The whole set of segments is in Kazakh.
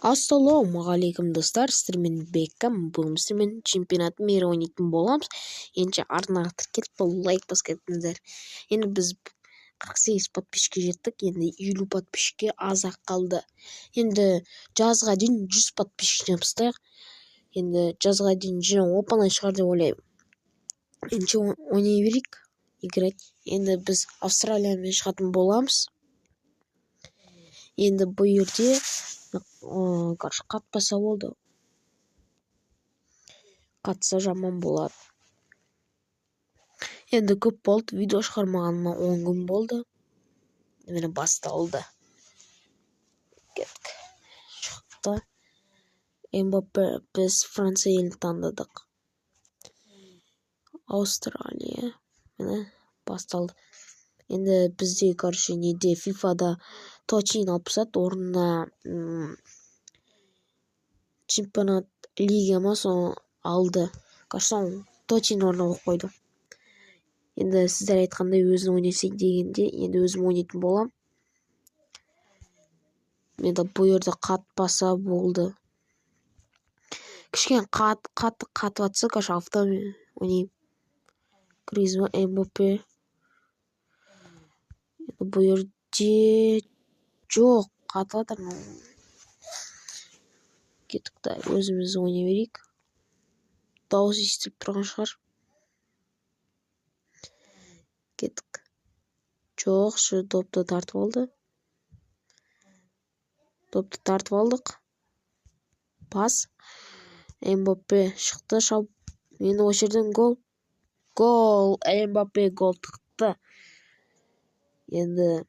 Ассалаумағалейкум достар, сіздермен Беккам. Бүгін сіздермен чемпионат мира ойнайтын боламыз. Енді артына тіркеліп лайк басып кетіңіздер. Енді біз 48 подписчикке жеттік. Енді 50 подписчикке аз-ақ қалды. Енді жазға дейін 100 подписчиктен бастайық. Енді жазға дейін жиырма оп-оңай шығар деп ойлаймын. Енді ойнай берейік, играть. Енді біз Австралиямен шығатын боламыз. Енді бұл жерде қатпаса болды. Қатса жаман болады. Енді көп болды, видео шығармағаныма 10 күн болды. Мені басталды. Кеттік. Шықты. Мбаппе, біз Франция елін таңдадық. Австралия. Мені басталды. Енді бізде, неде FIFA-да точин алып тастады, орнына чемпионат лига ма соны алды. Соны точин орнына қойып қойды. Енді сіздер айтқандай өзін ойнасайын дегенде, енді өзім ойнайтын болам. Енді бұл жерде қатпаса болды. Кішкене қатып атса, автомен ойнайым. Гризманн, Мбаппе. Бұл жерде жоқ, қатып атыр. Кеттік та, өзіміз ойнай берейік. Дауыс естіліп тұрған шығар. Кеттік. Жоқ, допты тартып алды. Допты тартып алдық. Пас. Мбаппе шықты, шауып. Енді осы жерден гол. Гол. Мбаппе гол тықты. Енді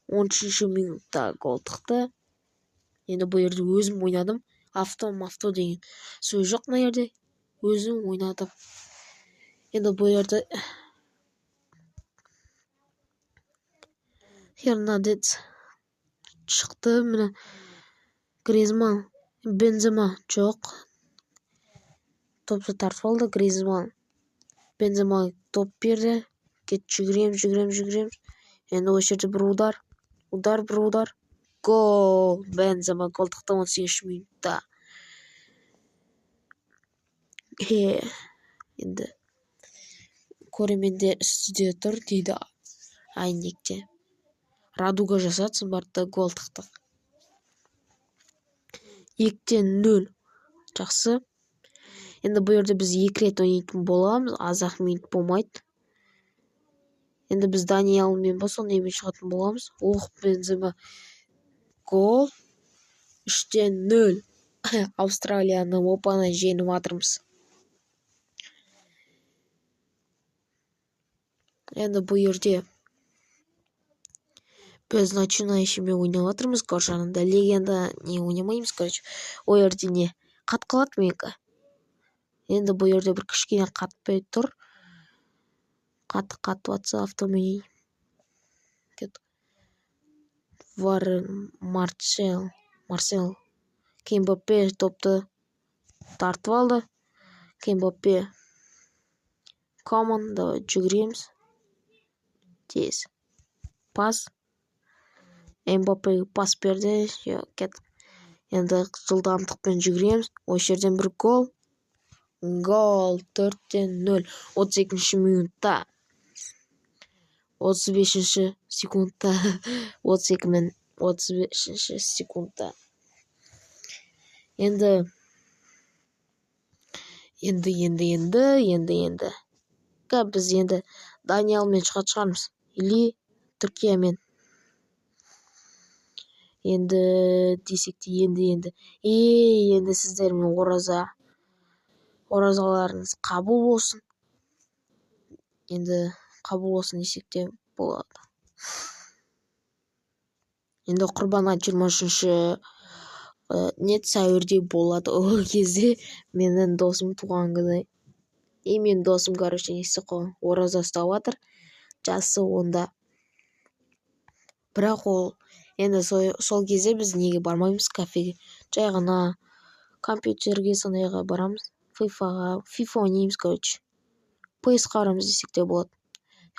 13-ші минутта гол тықты. Енді бұл жерде өзім ойнадым. Авто деген сөз жоқ мына жерде. Өзім ойнадым. Енді бұл жерде Хернандес шықты. Міне Гризманн, Бензема жоқ. Топты тартып алды. Гризманн, Бензема топ берді. Кет жүгірем. Енді осы жерде бір удар. Гол. Бензема гол тықты 18 минутта. Енді көрермендер үстіде тұр дейді Айнекте. Радуга жасатсын барды гол тықтық. 2-0. Жақсы. Енді бұл жерде біз 2 рет ойнайтын боламыз. Аз-ақ минут болмайды. Енді біз Даниэлмен сонымен шығатын боламыз. Бензема гол. 3-0. Австралияны оп-оңай жеңіп жатырмыз. Енді бұл жерде біз начинающиймен ойнап жатырмыз. Жанында легенда не ойнамаймыз, Ол жерде не қат қалады менікі. Енді бұл жерде бір кішкене қатпай тұр. Қатып атса автомен. Марсел. Мбаппе топты тартып алды. Мбаппе. Команда жүгіреміз. Тез. Пас. Мбаппе пас берді. Енді жылдамдықпен жүгіреміз. Осы жерден бір гол. Гол 4-0. 32-ші минутта. 35-ші секундта. 35-ші секундта. Енді. Біз енді Даниэлмен шығармыз. Или Түркиямен. Енді десек те енді. Енді сіздермен оразаларыңыз қабыл болсын. Енді қабыл болсын десек те болады. Енді құрбан айт 23-ші сәуірде болады. Ол кезде менің досым туған күні. Мен досым ораза ұстап жатыр. Жасы онда. Бірақ ол енді сол кезде біз неге бармаймыз кафеге. Жай ғана компьютерге сондайға барамыз. FIFA ойнаймыз, PS қарамыз десек те болады.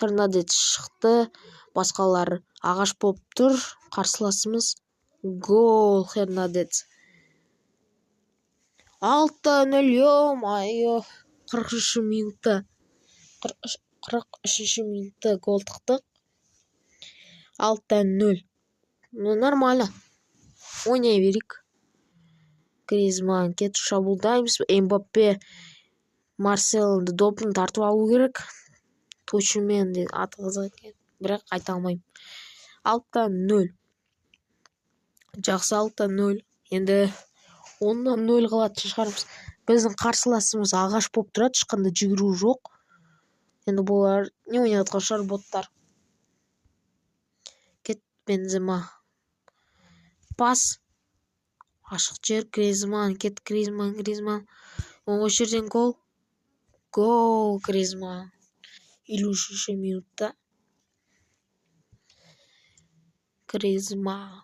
Хернандес шықты. Басқалар ағаш болып тұр. Қарсыласымыз. Гол Хернандес. 6-0, ё-моё. 43-минутта. 43-минутта гол тықтық. 6-0. Ну, нормально. Ойнай берейік. Гризманн кетіп шабуылдаймыз. Эмбаппе Марселді допын тартып алу керек. Точумен де аты қызық екен. Бірақ айта алмаймын. 6-0. Жақсы 6-0. Енді 10-0 қылатын шығармыз. Біздің қарсыласымыз ағаш болып тұрады, ешқандай жүгіру жоқ. Енді бұлар не ойнатқан шығар боттар. Кет Бензема. Пас. Ашық жер Гризманн. Кет Гризманн. Оңғы жерден гол. Гол Гризманн. 53 минутта. Гризманн.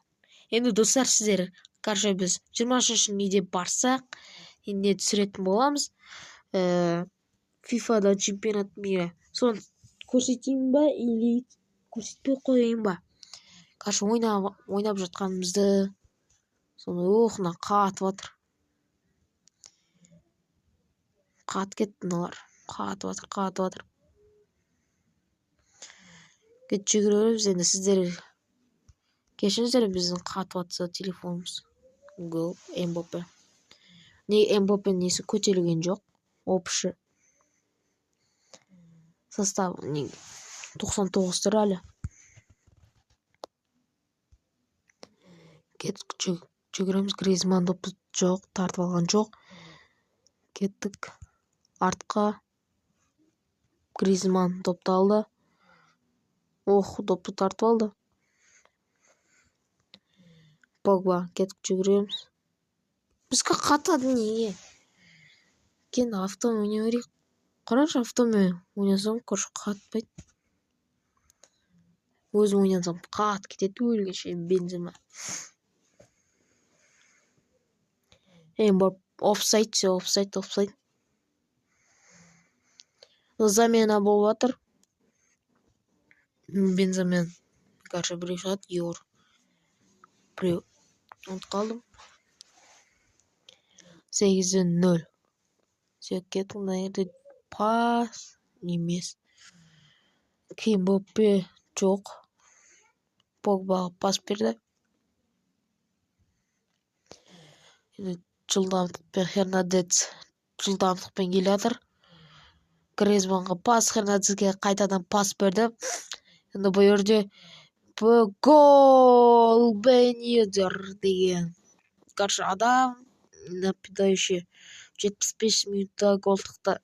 Енді достар, сіздер қаржы біз 23 неде барсақ, енді түсіретін боламыз. FIFA-да чемпионат мира. Соны көрсетейін ба, или көрсетпей қойайын ба? Қаржы ойнап жатқанымызды. Соны оқына қатып атыр. Қатып кетті мыналар. Қатып атыр. Кет жүгіреріміз, енді сіздер кешіңіздер, біздің қатып атса телефонымыз. Гол Эмбаппе. Эмбаппе несі көтерілген жоқ. Опшы. Состав 99 тұр әлі. Кеттік жүгіреміз. Гризманн допты жоқ, тартып алған жоқ. Кеттік артқа. Гризманн допты алды. Допты тартып алды. Погба, кеттік жүгіреміз. Бізге қатады неге? Кен автомен ойнай берейік. Қарашы, автомен ойнасам көрші қатпайды. Өзім ойнасам қат кетеді өлгенше. Бензема. Офсайд. Замена болып атыр. Бензамен. Қаршы біреу шығады. Йор. Біреу. Ұмытып қалдым. 8-0. Сөкет мына жерде пас емес. Эмбаппе жоқ. Погбаға пас берді. Жылдамдықпен Хернандес жылдамдықпен келе жатыр. Гризманнға пас, Хернандеске қайтадан пас берді. Енді бұл жерде гол Бен Йедер деген. Қаршы адам нападающий 75 минутта гол тықты.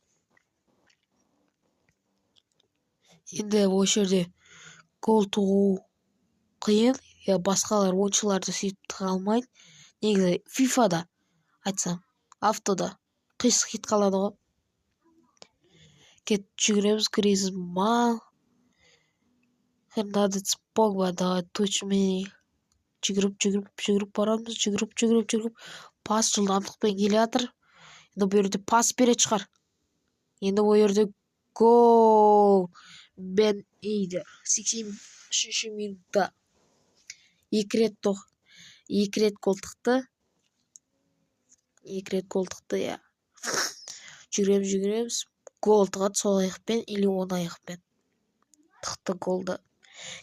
Енді бұл жерде гол тұғу қиын. Басқалар ойыншыларды сөйтіп тыға алмайды. Негізі FIFA-да айтсам, автода қисық кет қалады ғой. Кет жүгіреміз. Гризманн. Хернандес, Погба, давай точмен. Жүгіріп барамыз. Жүгіріп. Пас жылдамдықпен келе жатыр. Енді бұл жерде пас береді шығар. Енді бұл жерде гол Бен Йедер. 83 минутта. 2 рет гол тықты. 2 рет гол тықты, я. Жүгіреміз. Гол тығады сол аяқпен или оң аяқпен. Тықты голды.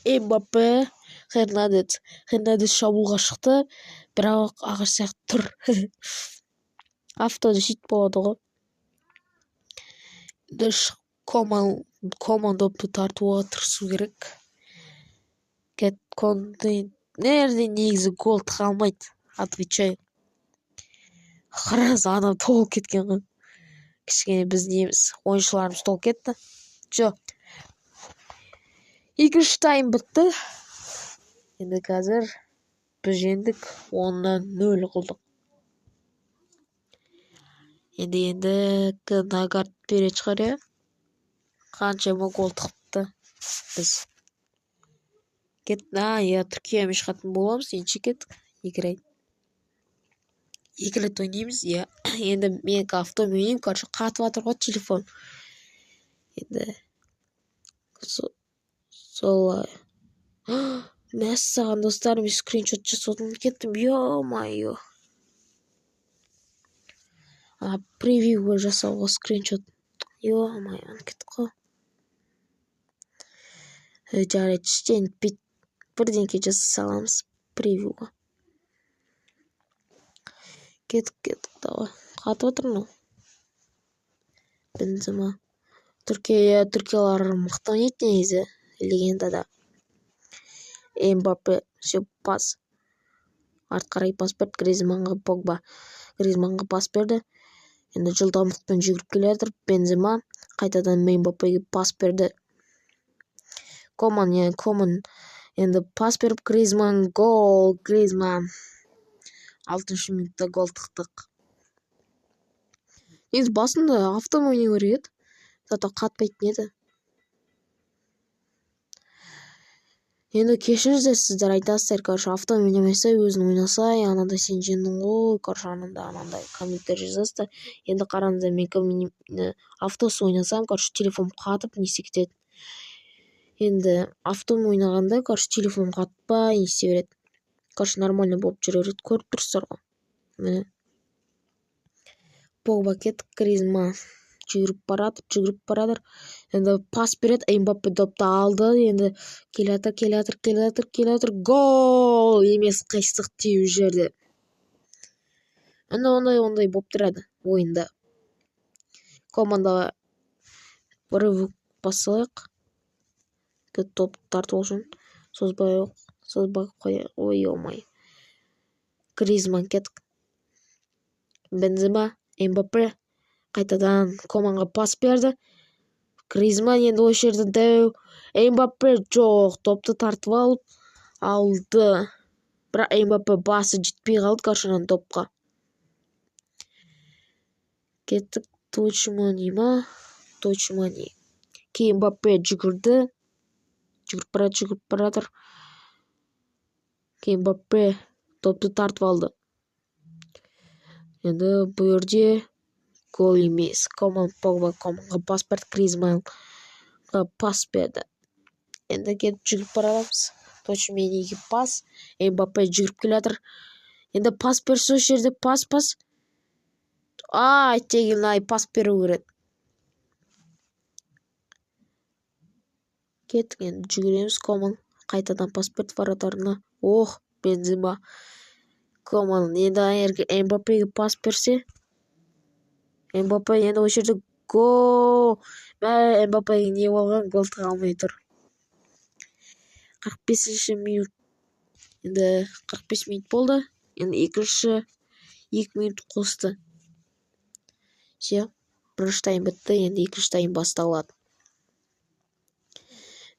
Эмбаппе, Хернандес шабуылға шықты. Бірақ ағаш сияқты тұр. Автода сөйтіп болады ғой. Коман допты тартуға тырысу керек. Кет Конте. Нерде негізі гол тыға алмайды. Отвечаю. Қараңыз, адам толып кеткен ғой. Кішкене біз неміз. Ойыншыларымыз толып кетті. Жоқ. Екінші тайм бітті. Енді қазір біз жеңдік. 10-0 қылдық. Енді наград береді шығар, я. Қаншама гол тықты біз. Түркиямен шығатын боламыз. Енді кеттік. 2 рет ойнаймыз, я. Енді мен автомен ойнаймын. Қаршы қатып атыр ғой телефон. Енді солай. Мәссаған достар, мен скриншот жасадым кеттім. Ё-майо. Превью жасауға скриншот. Ё-моё, кетіп қой. Жарайды, іштен бірдеңке жаса саламыз превьюға. Кетіп, давай. Қатып отырмын. Бензема. Түркиялар мықты ойнайды негізі. Легендада. Эмбаппе все пас. Арт қарай пас берді Гризманға, Погба. Гризманға пас берді. Енді жылдамдықпен жүгіріп келе жатыр. Бензема қайтадан Эмбаппеге пас берді. Коман енді пас беріп Гризман гол. Гризман 6-шы минутта гол тықтық. Енді басында автом ойнай керек еді. Зато қатпайтын еді. Енді кешіріңіздер, сіздер айтасыздар, короче, автом ойнамаса, өзің ойнаса, анандай сен жеңдің ғой, короче, анандай комменттер жазасыздар. Енді қараңыздар, мен автос ойнасам, короче, телефон қатып, несе кетеді. Енді автом ойнағанда, короче, телефон қатпай, несе береді. Короче, нормально болып жүре береді, көріп тұрсыздар ғой. Міне. Погба кетті, Гризман жүгіріп барадыр. Енді пас береді, Эмбаппе допты алды. Енді келатыр. Гол! Емес, қайсық теу жерде. Ондай болып тұрады ойында. Командаға бір бассалайық. Топ тартып алсын. Созбай қоя. Ой. Гризман кетті. Бензема, Эмбаппе қайтадан Команға пас берді. Гризман енді осы жерде дәу. Эмбаппе жоқ, топты тартып алды. Бірақ Эмбаппе басы жетпей қалды қаршынан топқа. Кеттік Точмани. Кейін Эмбаппе жүгірді. Жүгіріп барадыр. Кейін Эмбаппе топты тартып алды. Енді бұл жерде гол емес. Команға пас берді. Гризманға пас берді. Енді кетіп жүгіріп барамыз. Точмениге пас. Эмбаппе жүгіріп келатыр. Енді пас берсе осы жерде пас. Пас беру керек. Кеттік, енді жүгіреміз. Коман қайтадан пас берді вратарына. Бензема. Коман енді Эмбаппеге пас берсе. Эмбаппе енді осы жерде гол. Эмбаппеге не болған, гол тыға алмай тұр. 45-ші минут. Енді 45 минут болды. Енді 2 минут қосты. Бірінші тайм бітті, енді 2-ші тайм басталады.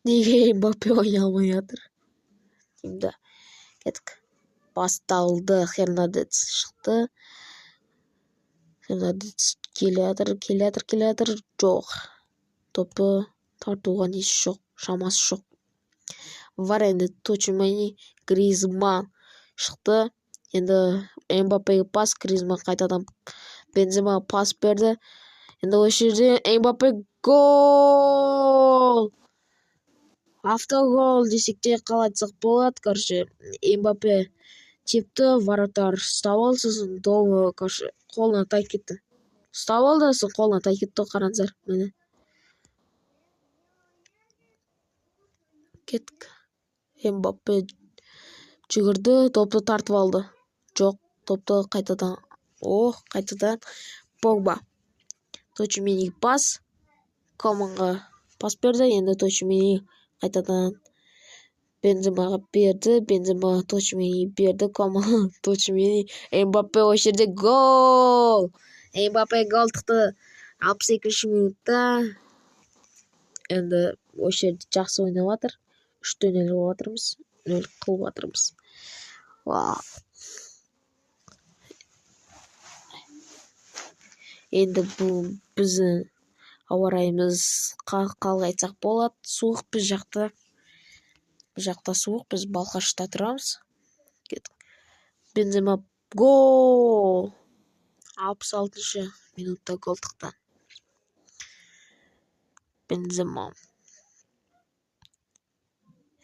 Неге Эмбаппе ойнай алмай жатыр? Енді кеттік. Басталды. Хернандес шықты. Хернандес келатыр. Жоқ. Топы тартуға несі жоқ, шамасы жоқ. Var енді Точмани, Гризман шықты. Енді Эмбаппеге пас, Гризман қайтадан Бензема пас берді. Енді осы жерде Эмбаппе гол! Автогол десек те қалай айтсақ болады. Короче, Эмбаппе тепті, вратар ұстап алды, сосын добы, короче, қолына тай кетті. Ұстап алды, сосын қолына тай кетті, қараңыздар. Міне. Кеттік. Эмбаппе жүгірді, топты тартып алды. Жоқ, топты қайтадан. Погба. Точмениге пас. Команға пас берді. Енді Точмени қайтадан Бенземаға берді. Бензема Точмениге берді. Коман Точмени. Эмбаппе осы жерде гол. Эмбаппе гол тықты. 62-ші минутта. Енді осы жерде жақсы ойнап жатыр. 3-0 жатырмыз. 0 қылып жатырмыз. Енді бұл біздің ауа райымыз қалай айтсақ болады. Суық біз жақта. Біз жақта суық, біз Балқашта тұрамыз. Бензема гол. 66-шы минутта гол тықты. Бензема.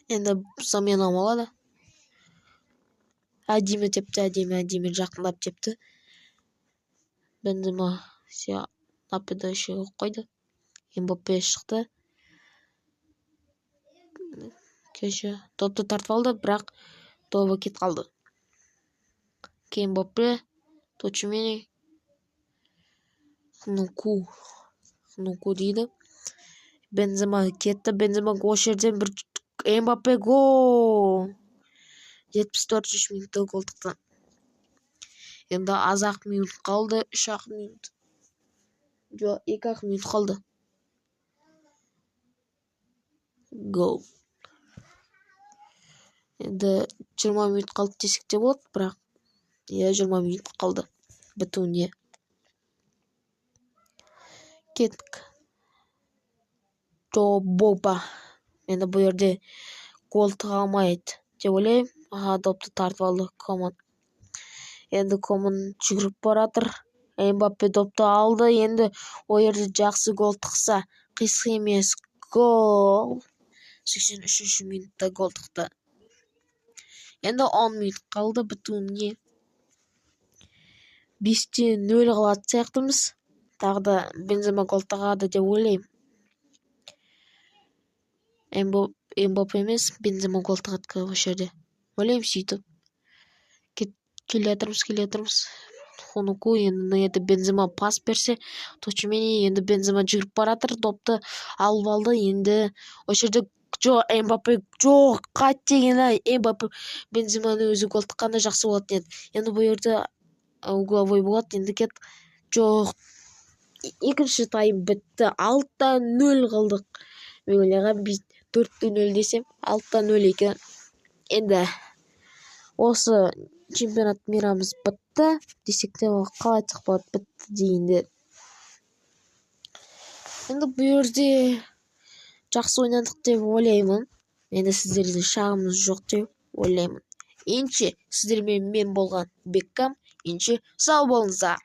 Енді замена болады. Әдемі тепті, әдемі жақындап тепті. Бензема нападающийге қойды. Мбаппе шықты. Кеше топты тартып алды, бірақ тобы кетіп қалды. Мбаппе, Точумени, Хнуку дейді. Бензема кетті. Бензема осы жерден бір Мбаппе гол. 74 минутта гол тықты. Енді аз-ақ минут қалды. 3-ақ минут. Жоқ, 2-ақ минут қалды. Гол. Енді 20 минут қалды десек те болады, бірақ 20 минут қалды бітуіне. Кеттік. Боба. Енді бұл жерде гол тыға алмайды деп ойлаймын. Допты тартып алды Коман. Енді Коман жүгіріп баратыр. Мбаппе допты алды. Енді ол жерде жақсы гол тықса, қисық емес. Гол. 83 минутта гол тықты. Енді 10 минут қалды бітуіне. 5-0 қалады сияқтымыз. Тағы да Бензема гол тығады деп ойлаймын. Мбаппе емес, Бензема гол тығады осы жерде. Ойлаймын сөйтіп. Келе жатырмыз. Хнуку енді Бензема пас берсе, Точумени енді Бензема жүгіріп баратыр, допты алып алды. Енді осы жерде Мбаппе жоқ, қайт деген Мбаппе Бенземаны өзі гол тыққанда жақсы болатын еді. Енді бұл жерде угловой болады. Енді кет. Жоқ. Екінші тайм бітті. 6-0 қалдық. Мен ойлағам 4-0 десем, 6-0 екен. Енді осы чемпионат мирамыз бітті. Десек те қалай айтсақ болады, бітті дейінді. Енді бұл жерде жақсы ойнадық деп ойлаймын. Енді сіздердің шағымыз жоқ деп ойлаймын. Ендеше сіздермен мен болған Беккам. Ендеше сау болыңыздар.